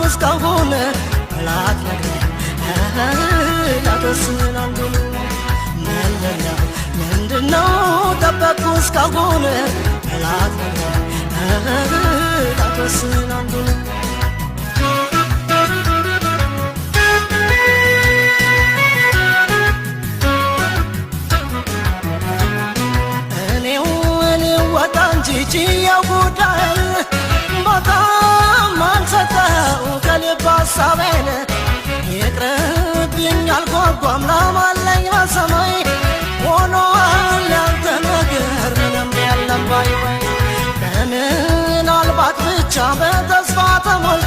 እስካሁን ላትነግረኝ ላትወስን አንዱን ምንድነው ጠበቅኩ እስካሁን ላትነግረኝ ላትወስን አንዱን ወጣ እንጂ ችየው ጉዳይ በጣም አልሰጠው ከልብ ሀሳቤን ይቅርብኝ አልጓጓም ለማለኝ በሰማይ ሆኗል ያንተ ነገር ምንም የለም ባይ ከምናልባት ብቻ በተስፋ ተሞልቶ